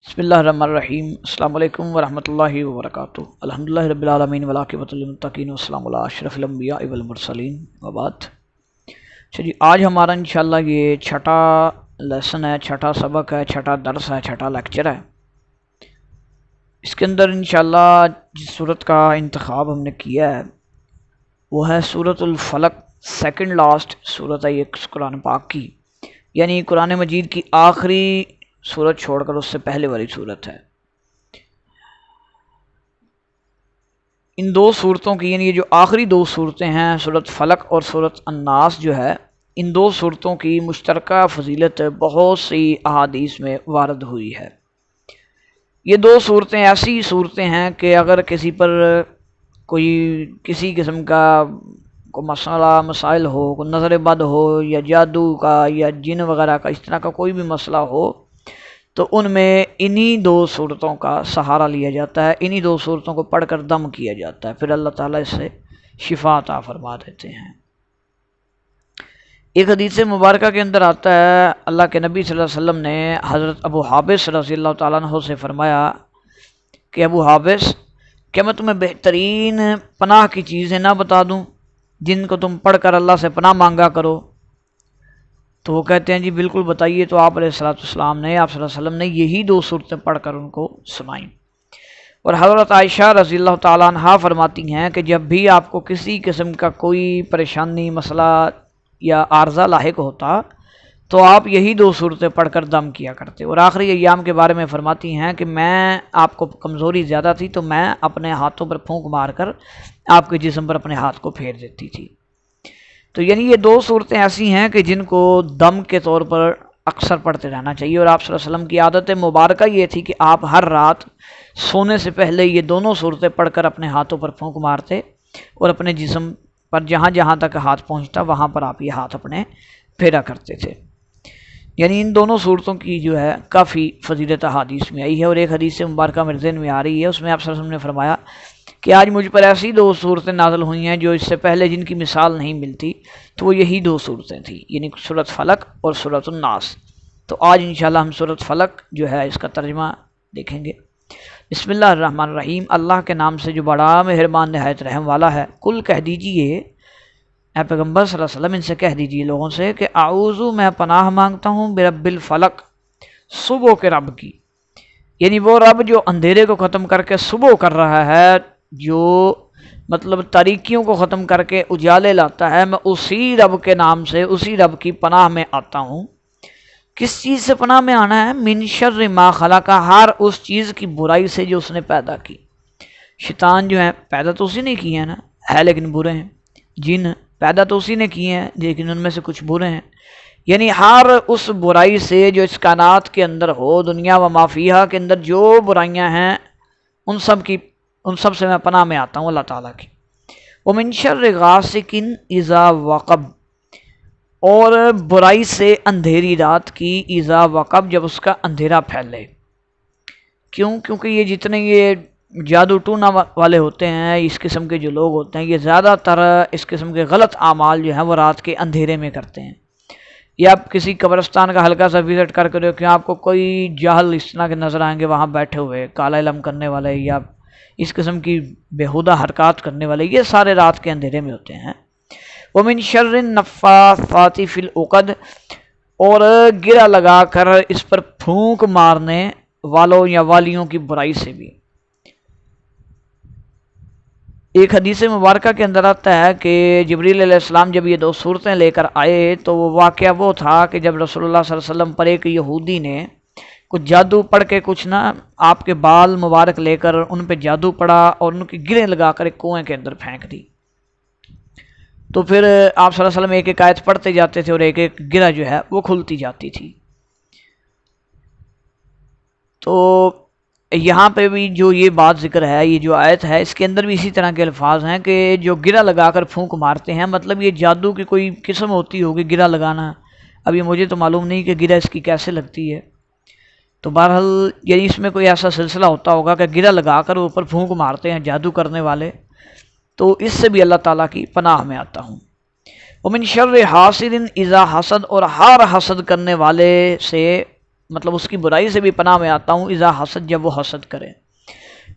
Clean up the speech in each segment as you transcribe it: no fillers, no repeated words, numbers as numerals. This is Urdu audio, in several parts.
بسم اللہ الرحمن الرحیم۔ السلام علیکم ورحمۃ اللہ وبرکاتہ۔ الحمدللہ رب العالمین والعاقبۃ للمتقین والسلام علی اشرف الانبیاء والمرسلین وبعد۔ جی آج ہمارا انشاءاللہ یہ چھٹا لیسن ہے، چھٹا سبق ہے، چھٹا درس ہے، چھٹا لیکچر ہے۔ اس کے اندر انشاءاللہ جس صورت کا انتخاب ہم نے کیا ہے وہ ہے سورۃ الفلق، سیکنڈ لاسٹ صورت ہے یہ قرآن پاک کی، یعنی قرآن مجید کی آخری صورت چھوڑ کر اس سے پہلے والی صورت ہے۔ ان دو صورتوں کی، یعنی یہ جو آخری دو صورتیں ہیں سورۃ فلق اور سورۃ الناس جو ہے، ان دو صورتوں کی مشترکہ فضیلت بہت سی احادیث میں وارد ہوئی ہے۔ یہ دو صورتیں ایسی صورتیں ہیں کہ اگر کسی پر کوئی کسی قسم کا کوئی مسئلہ مسائل ہو، کوئی نظر بد ہو یا جادو کا یا جن وغیرہ کا، اس طرح کا کوئی بھی مسئلہ ہو تو ان میں انہی دو صورتوں کا سہارا لیا جاتا ہے، انہی دو صورتوں کو پڑھ کر دم کیا جاتا ہے، پھر اللہ تعالیٰ اس سے شفا عطا فرما دیتے ہیں۔ ایک حدیث مبارکہ کے اندر آتا ہے، اللہ کے نبی صلی اللہ علیہ وسلم نے حضرت ابو حابس رضی اللہ تعالیٰ عنہ سے فرمایا کہ ابو حابس، کیا میں تمہیں بہترین پناہ کی چیزیں نہ بتا دوں جن کو تم پڑھ کر اللہ سے پناہ مانگا کرو؟ تو وہ کہتے ہیں جی بالکل بتائیے۔ تو آپ علیہ السلام نے، آپ صلی اللہ علیہ وسلم نے یہی دو صورتیں پڑھ کر ان کو سنائیں۔ اور حضرت عائشہ رضی اللہ تعالیٰ عنہا فرماتی ہیں کہ جب بھی آپ کو کسی قسم کا کوئی پریشانی، مسئلہ یا عارضہ لاحق ہوتا تو آپ یہی دو صورتیں پڑھ کر دم کیا کرتے۔ اور آخری ایام کے بارے میں فرماتی ہیں کہ میں آپ کو کمزوری زیادہ تھی تو میں اپنے ہاتھوں پر پھونک مار کر آپ کے جسم پر اپنے ہاتھ کو پھیر دیتی تھی۔ تو یعنی یہ دو صورتیں ایسی ہیں کہ جن کو دم کے طور پر اکثر پڑھتے رہنا چاہیے، اور آپ صلی اللہ علیہ وسلم کی عادت مبارکہ یہ تھی کہ آپ ہر رات سونے سے پہلے یہ دونوں صورتیں پڑھ کر اپنے ہاتھوں پر پھونک مارتے اور اپنے جسم پر جہاں جہاں تک ہاتھ پہنچتا وہاں پر آپ یہ ہاتھ اپنے پھیرا کرتے تھے۔ یعنی ان دونوں صورتوں کی جو ہے کافی فضیلت احادیث میں آئی ہے، اور ایک حدیث مبارکہ میرے ذہن میں آ رہی ہے، اس میں آپ صلی اللہ علیہ وسلم نے فرمایا کہ آج مجھ پر ایسی دو صورتیں نازل ہوئی ہیں جو اس سے پہلے جن کی مثال نہیں ملتی، تو وہ یہی دو صورتیں تھیں، یعنی سورۃ فلق اور سورۃ الناس۔ تو آج انشاءاللہ ہم سورۃ فلق جو ہے اس کا ترجمہ دیکھیں گے۔ بسم اللہ الرحمن الرحیم، اللہ کے نام سے جو بڑا مہربان نہایت رحم والا ہے۔ کل کہہ دیجئے، اے پیغمبر صلی اللہ علیہ وسلم ان سے کہہ دیجئے لوگوں سے کہ اعوذ، میں پناہ مانگتا ہوں برب الفلق، صبح کے رب کی، یعنی وہ رب جو اندھیرے کو ختم کر کے صبح کر رہا ہے، جو مطلب تاریکیوں کو ختم کر کے اجالے لاتا ہے، میں اسی رب کے نام سے، اسی رب کی پناہ میں آتا ہوں۔ کس چیز سے پناہ میں آنا ہے؟ من شر ما خلق، ہر اس چیز کی برائی سے جو اس نے پیدا کی۔ شیطان جو ہے پیدا تو اسی نے کیے ہیں نا، ہے لیکن برے ہیں۔ جن پیدا تو اسی نے کیے ہیں لیکن ان میں سے کچھ برے ہیں۔ یعنی ہر اس برائی سے جو اس کائنات کے اندر ہو، دنیا و ما فیہا کے اندر جو برائیاں ہیں، ان سب سے میں پناہ میں آتا ہوں اللہ تعالیٰ کی۔ ومن شر غاسق اذا وقب، اور برائی سے اندھیری رات کی، اذا وقب، جب اس کا اندھیرا پھیلے۔ کیوں؟ کیونکہ یہ جتنے یہ جادو ٹونا والے ہوتے ہیں، اس قسم کے جو لوگ ہوتے ہیں، یہ زیادہ تر اس قسم کے غلط اعمال جو ہیں وہ رات کے اندھیرے میں کرتے ہیں۔ یا آپ کسی قبرستان کا ہلکا سا وزٹ کر کے دیکھیں، آپ کو کوئی جاہل اس طرح کے نظر آئیں گے وہاں بیٹھے ہوئے، کالا علم کرنے والے یا اس قسم کی بےہودہ حرکات کرنے والے، یہ سارے رات کے اندھیرے میں ہوتے ہیں۔ ومن شر النفاثات فی العقد، اور گرہ لگا کر اس پر پھونک مارنے والوں یا والیوں کی برائی سے بھی۔ ایک حدیث مبارکہ کے اندر آتا ہے کہ جبریل علیہ السلام جب یہ دو صورتیں لے کر آئے تو وہ واقعہ وہ تھا کہ جب رسول اللہ صلی اللہ علیہ وسلم پر ایک یہودی نے کچھ جادو پڑھ کے، کچھ نا آپ کے بال مبارک لے کر ان پہ جادو پڑا اور ان کی گرہیں لگا کر ایک کنویں کے اندر پھینک دی۔ تو پھر آپ صلی اللہ علیہ وسلم ایک ایک آیت پڑھتے جاتے تھے اور ایک ایک گرہ جو ہے وہ کھلتی جاتی تھی۔ تو یہاں پہ بھی جو یہ بات ذکر ہے، یہ جو آیت ہے، اس کے اندر بھی اسی طرح کے الفاظ ہیں کہ جو گرہ لگا کر پھونک مارتے ہیں، مطلب یہ جادو کی کوئی قسم ہوتی ہوگی گرہ لگانا۔ اب یہ مجھے تو معلوم نہیں کہ گرہ اس کی کیسے لگتی ہے، تو بہرحال یعنی اس میں کوئی ایسا سلسلہ ہوتا ہوگا کہ گرہ لگا کر اوپر پھونک مارتے ہیں جادو کرنے والے، تو اس سے بھی اللہ تعالیٰ کی پناہ میں آتا ہوں۔ ومن شر حاسد اذا حسد، اور ہر حسد کرنے والے سے مطلب اس کی برائی سے بھی پناہ میں آتا ہوں اذا حسد، جب وہ حسد کرے،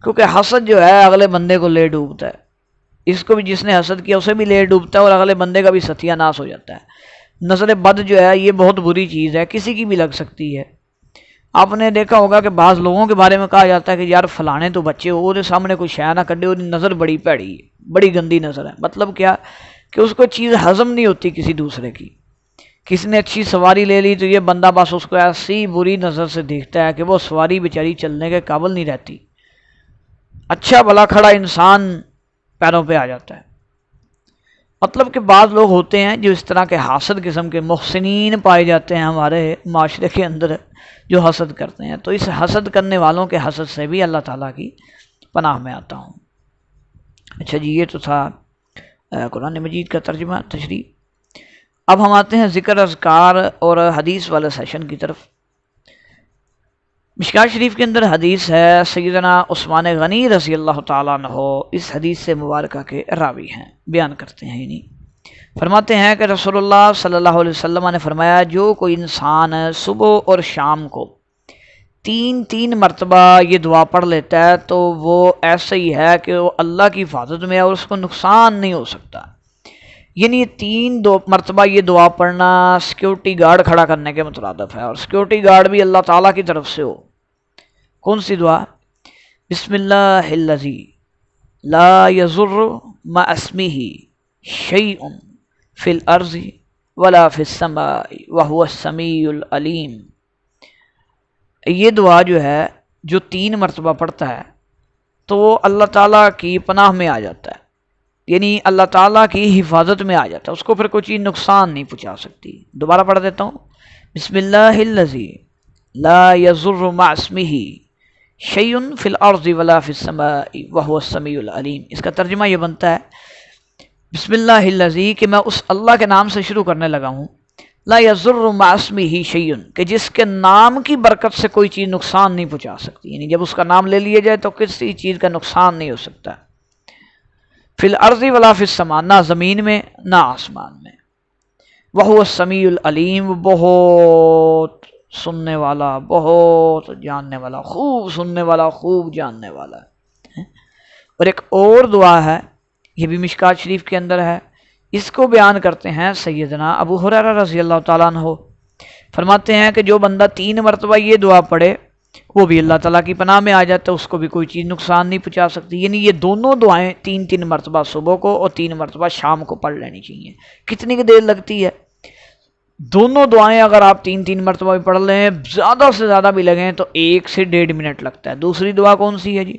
کیونکہ حسد جو ہے اگلے بندے کو لے ڈوبتا ہے، اس کو بھی جس نے حسد کیا اسے بھی لے ڈوبتا ہے اور اگلے بندے کا بھی ستیہ ناش ہو جاتا ہے۔ نظر بد جو ہے یہ بہت بری چیز ہے، کسی کی بھی لگ سکتی ہے۔ آپ نے دیکھا ہوگا کہ بعض لوگوں کے بارے میں کہا جاتا ہے کہ یار فلانے تو بچے وہ سامنے کوئی شے نہ کڈے، اور نظر بڑی پیڑی ہے، بڑی گندی نظر ہے۔ مطلب کیا کہ اس کو چیز ہضم نہیں ہوتی کسی دوسرے کی۔ کسی نے اچھی سواری لے لی تو یہ بندہ بس اس کو ایسی بری نظر سے دیکھتا ہے کہ وہ سواری بیچاری چلنے کے قابل نہیں رہتی، اچھا بھلا کھڑا انسان پیروں پہ آ جاتا ہے۔ مطلب کہ بعض لوگ ہوتے ہیں جو اس طرح کے حاسد قسم کے محسنین پائے جاتے ہیں ہمارے معاشرے کے اندر، جو حسد کرتے ہیں، تو اس حسد کرنے والوں کے حسد سے بھی اللہ تعالیٰ کی پناہ میں آتا ہوں۔ اچھا جی، یہ تو تھا قرآن مجید کا ترجمہ تشریح۔ اب ہم آتے ہیں ذکر اذکار اور حدیث والے سیشن کی طرف۔ مشکات شریف کے اندر حدیث ہے، سیدنا عثمان غنی رضی اللہ تعالیٰ عنہ اس حدیث سے مبارکہ کے راوی ہیں، بیان کرتے ہیں، یعنی فرماتے ہیں کہ رسول اللہ صلی اللہ علیہ وسلم نے فرمایا، جو کوئی انسان صبح اور شام کو 3 مرتبہ یہ دعا پڑھ لیتا ہے تو وہ ایسا ہی ہے کہ وہ اللہ کی حفاظت میں ہے اور اس کو نقصان نہیں ہو سکتا۔ یعنی 3 مرتبہ یہ دعا پڑھنا سیکیورٹی گارڈ کھڑا کرنے کے مترادف ہے، اور سیکیورٹی گارڈ بھی اللہ تعالیٰ کی طرف سے ہو۔ کون سی دعا؟ بسم اللہ الذی لا یضر مع اسمہ شیء فی الارض ولا فی السماء وہو السمیع العلیم۔ یہ دعا جو ہے جو 3 مرتبہ پڑھتا ہے تو وہ اللہ تعالیٰ کی پناہ میں آ جاتا ہے، یعنی اللہ تعالیٰ کی حفاظت میں آ جاتا ہے، اس کو پھر کوئی چیز نقصان نہیں پہنچا سکتی۔ دوبارہ پڑھ دیتا ہوں، بسم اللہ الذی لا یضر مع اسمہ شیء فی الارض ولا فی السماء وہو السمیع العلیم۔ اس کا ترجمہ یہ بنتا ہے، بسم اللہ الذی کہ میں اس اللہ کے نام سے شروع کرنے لگا ہوں، لا یضر مع اسمہ شیء کہ جس کے نام کی برکت سے کوئی چیز نقصان نہیں پہنچا سکتی، یعنی جب اس کا نام لے لیا جائے تو کسی چیز کا نقصان نہیں ہو سکتا۔ فی الارض ولا فی السماء، نہ زمین میں نہ آسمان میں۔ وہو السمیع العلیم، بہت سننے والا، بہت جاننے والا، خوب سننے والا، خوب جاننے والا ہے۔ اور ایک اور دعا ہے، یہ بھی مشکات شریف کے اندر ہے، اس کو بیان کرتے ہیں سیدنا ابو ہریرہ رضی اللہ تعالیٰ عنہ، فرماتے ہیں کہ جو بندہ 3 مرتبہ یہ دعا پڑھے وہ بھی اللہ تعالیٰ کی پناہ میں آ جاتا ہے، اس کو بھی کوئی چیز نقصان نہیں پہنچا سکتی۔ یعنی یہ دونوں دعائیں 3 مرتبہ صبح کو اور 3 مرتبہ شام کو پڑھ لینی چاہیے۔ کتنی کی دیر لگتی ہے؟ دونوں دعائیں اگر آپ 3 مرتبہ بھی پڑھ لیں، زیادہ سے زیادہ بھی لگیں تو 1 سے 1.5 منٹ لگتا ہے۔ دوسری دعا کون سی ہے جی؟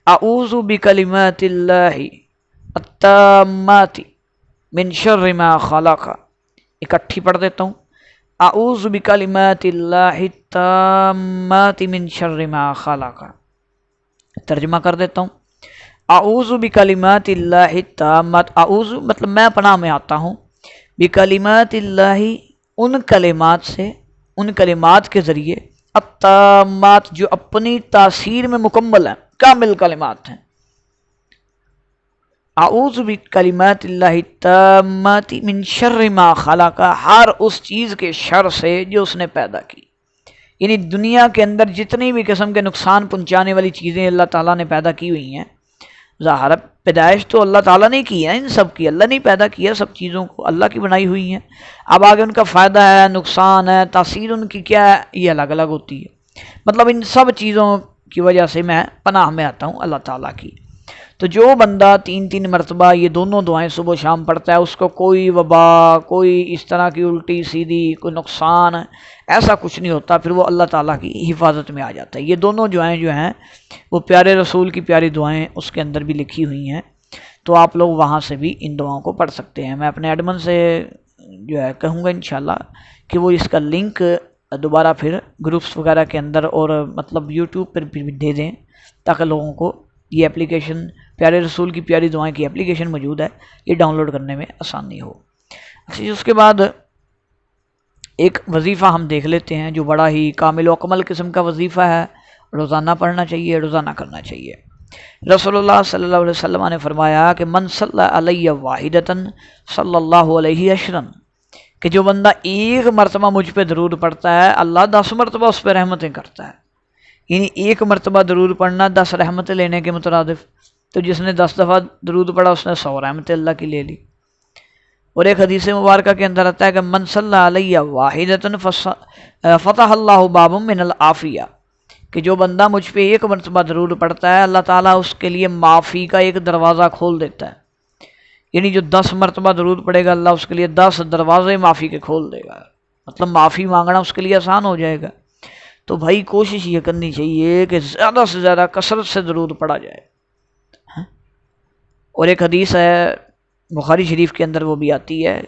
اعوذ بکلمات اللہ التامات من شر ما خلق، اکٹھی پڑھ دیتا ہوں، اعوذ بکلمات اللہ التامات من شر ما خلق۔ ترجمہ کر دیتا ہوں، اعوذ بکلمات اللہ التامات، اعوذ مطلب میں پناہ میں آتا ہوں، بکلمات اللہ ان کلمات سے، ان کلمات کے ذریعے، التامات جو اپنی تاثیر میں مکمل ہیں، کامل کلمات ہیں۔ اعوذ بکلمات اللہ التامات من شر ما خلق، ہر اس چیز کے شر سے جو اس نے پیدا کی۔ یعنی دنیا کے اندر جتنی بھی قسم کے نقصان پہنچانے والی چیزیں اللہ تعالیٰ نے پیدا کی ہوئی ہیں، ظاہر پیدائش تو اللہ تعالیٰ نے کی ہے ان سب کی، اللہ نے پیدا کیا سب چیزوں کو، اللہ کی بنائی ہوئی ہیں۔ اب آگے ان کا فائدہ ہے، نقصان ہے، تاثیر ان کی کیا ہے، یہ الگ الگ ہوتی ہے۔ مطلب ان سب چیزوں کی وجہ سے میں پناہ میں آتا ہوں اللہ تعالیٰ کی۔ تو جو بندہ 3 مرتبہ یہ دونوں دعائیں صبح و شام پڑھتا ہے، اس کو کوئی وبا، کوئی اس طرح کی الٹی سیدھی، کوئی نقصان ایسا کچھ نہیں ہوتا، پھر وہ اللہ تعالیٰ کی حفاظت میں آ جاتا ہے۔ یہ دونوں دعائیں جو ہیں وہ پیارے رسول کی پیاری دعائیں اس کے اندر بھی لکھی ہوئی ہیں، تو آپ لوگ وہاں سے بھی ان دعاؤں کو پڑھ سکتے ہیں۔ میں اپنے ایڈمن سے جو ہے کہوں گا انشاءاللہ کہ وہ اس کا لنک دوبارہ پھر گروپس وغیرہ کے اندر اور مطلب یوٹیوب پر بھی دے دیں، تاکہ لوگوں کو یہ اپلیکیشن، پیارے رسول کی پیاری دعائیں کی اپلیکیشن موجود ہے، یہ ڈاؤن لوڈ کرنے میں آسانی ہو۔ اچھا، اس کے بعد ایک وظیفہ ہم دیکھ لیتے ہیں جو بڑا ہی کامل و اکمل قسم کا وظیفہ ہے، روزانہ پڑھنا چاہیے، روزانہ کرنا چاہیے۔ رسول اللہ صلی اللہ علیہ وسلم نے فرمایا کہ من صلی علیہ واحدۃ صلی اللہ علیہ عشرا، کہ جو بندہ ایک مرتبہ مجھ پہ درود پڑھتا ہے اللہ 10 مرتبہ اس پہ رحمتیں کرتا ہے، یعنی ایک مرتبہ درود پڑھنا 10 رحمتیں لینے کے مترادف، تو جس نے 10 دفعہ درود پڑھا اس نے 100 رحمتیں اللہ کی لے لی۔ اور ایک حدیث مبارکہ کے اندر آتا ہے کہ من صلی علیہ واحدۃ فتح اللہ باب من العافیہ، کہ جو بندہ مجھ پہ ایک مرتبہ درود پڑھتا ہے اللہ تعالیٰ اس کے لیے معافی کا ایک دروازہ کھول دیتا ہے، یعنی جو 10 مرتبہ درود پڑے گا اللہ اس کے لیے 10 دروازے معافی کے کھول دے گا، مطلب معافی مانگنا اس کے لیے آسان ہو جائے گا۔ تو بھائی کوشش یہ کرنی چاہیے کہ زیادہ سے زیادہ کثرت سے درود پڑھا جائے۔ اور ایک حدیث ہے بخاری شریف کے اندر وہ بھی آتی ہے،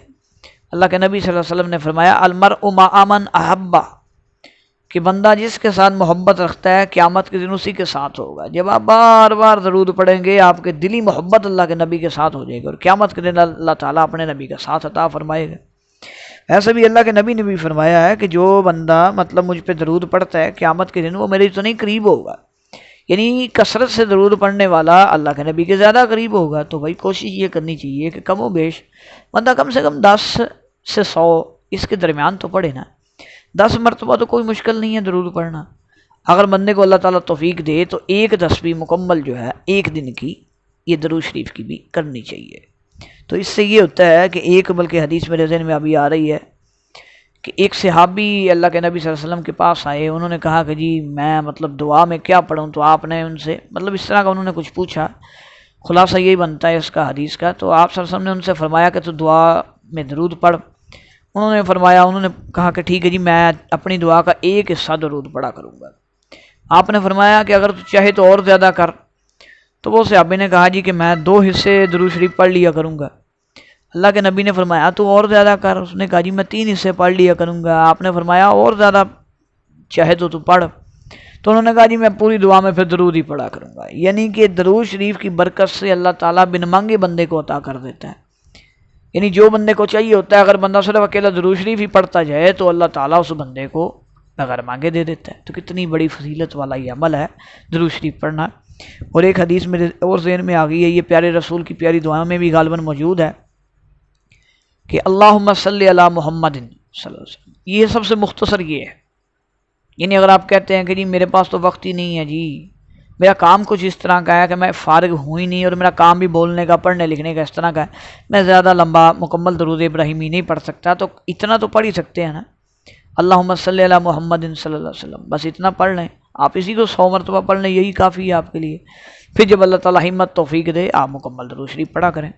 اللہ کے نبی صلی اللہ علیہ وسلم نے فرمایا المرء مع من احبہ، کہ بندہ جس کے ساتھ محبت رکھتا ہے قیامت کے دن اسی کے ساتھ ہوگا۔ جب آپ بار بار درود پڑھیں گے آپ کے دلی محبت اللہ کے نبی کے ساتھ ہو جائے گی، اور قیامت کے دن اللہ تعالیٰ اپنے نبی کا ساتھ عطا فرمائے گا۔ ایسے بھی اللہ کے نبی نے بھی فرمایا ہے کہ جو بندہ مطلب مجھ پہ درود پڑھتا ہے قیامت کے دن وہ میرے اتنے قریب ہوگا، یعنی کثرت سے درود پڑھنے والا اللہ کے نبی کے زیادہ قریب ہوگا۔ تو بھائی کوشش یہ کرنی چاہیے کہ کم و بیش بندہ کم سے کم 10 سے 100 اس کے درمیان تو پڑھے نا۔ 10 مرتبہ تو کوئی مشکل نہیں ہے درود پڑھنا، اگر بندے کو اللہ تعالیٰ توفیق دے تو ایک تسبیح مکمل جو ہے ایک دن کی یہ درود شریف کی بھی کرنی چاہیے۔ تو اس سے یہ ہوتا ہے کہ ایک بلکہ حدیث میرے ذہن میں ابھی آ رہی ہے کہ ایک صحابی اللہ کے نبی صلی اللہ علیہ وسلم کے پاس آئے، انہوں نے کہا کہ جی میں مطلب دعا میں کیا پڑھوں، تو آپ نے ان سے مطلب اس طرح کا انہوں نے کچھ پوچھا، خلاصہ یہی بنتا ہے اس کا حدیث کا۔ تو آپ صلی اللہ علیہ وسلم نے ان سے فرمایا کہ تو دعا میں درود پڑھ۔ انہوں نے کہا کہ ٹھیک ہے جی میں اپنی دعا کا ایک حصہ درود پڑھا کروں گا۔ آپ نے فرمایا کہ اگر تو چاہے تو اور زیادہ کر، تو وہ صحابی نے کہا جی کہ میں 2 حصے درود شریف پڑھ لیا کروں گا۔ اللہ کے نبی نے فرمایا تو اور زیادہ کر، اس نے کہا جی میں 3 حصے پڑھ لیا کروں گا۔ آپ نے فرمایا اور زیادہ چاہے تو پڑھ، تو انہوں نے کہا جی میں پوری دعا میں پھر درود ہی پڑھا کروں گا، یعنی کہ درود شریف کی برکت سے اللہ تعالیٰ بن مانگے بندے کو عطا کر دیتا ہے، یعنی جو بندے کو چاہیے ہوتا ہے اگر بندہ صرف اکیلا درود شریف ہی پڑھتا جائے تو اللہ تعالیٰ اس بندے کو بغیر مانگے دے دیتا ہے۔ تو کتنی بڑی فضیلت والا یہ عمل ہے درود شریف پڑھنا۔ اور ایک حدیث میرے اور ذہن میں آ گئی ہے، یہ پیارے رسول کی پیاری دعاؤں میں بھی غالباً موجود ہے کہ اللہم صلی علی محمد صلی اللہ علیہ وسلم، یہ سب سے مختصر یہ ہے، یعنی اگر آپ کہتے ہیں کہ جی میرے پاس تو وقت ہی نہیں ہے، جی میرا کام کچھ اس طرح کا ہے کہ میں فارغ ہوں ہی نہیں، اور میرا کام بھی بولنے کا پڑھنے لکھنے کا اس طرح کا ہے، میں زیادہ لمبا مکمل درود ابراہیمی نہیں پڑھ سکتا، تو اتنا تو پڑھ ہی سکتے ہیں نا، اللہم صلی علی محمد صلی اللہ علیہ وسلم، بس اتنا پڑھ لیں آپ، اسی کو 100 مرتبہ پڑھ لیں، یہی کافی ہے آپ کے لیے۔ پھر جب اللہ تعالیٰ ہمت توفیق دے آپ مکمل درود شریف پڑھا کریں،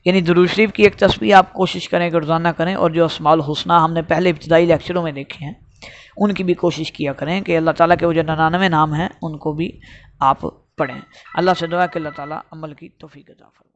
یعنی درود شریف کی ایک تسبیح آپ کوشش کریں کہ روزانہ کریں، اور جو اسماء الحسنی ہم نے پہلے ابتدائی لیکچروں میں دیکھے ہیں ان کی بھی کوشش کیا کریں کہ اللہ تعالیٰ کے وہ جو 99 نام ہیں ان کو بھی آپ پڑھیں۔ اللہ سے دعا کہ اللہ تعالیٰ عمل کی توفیق عطا فرمائے۔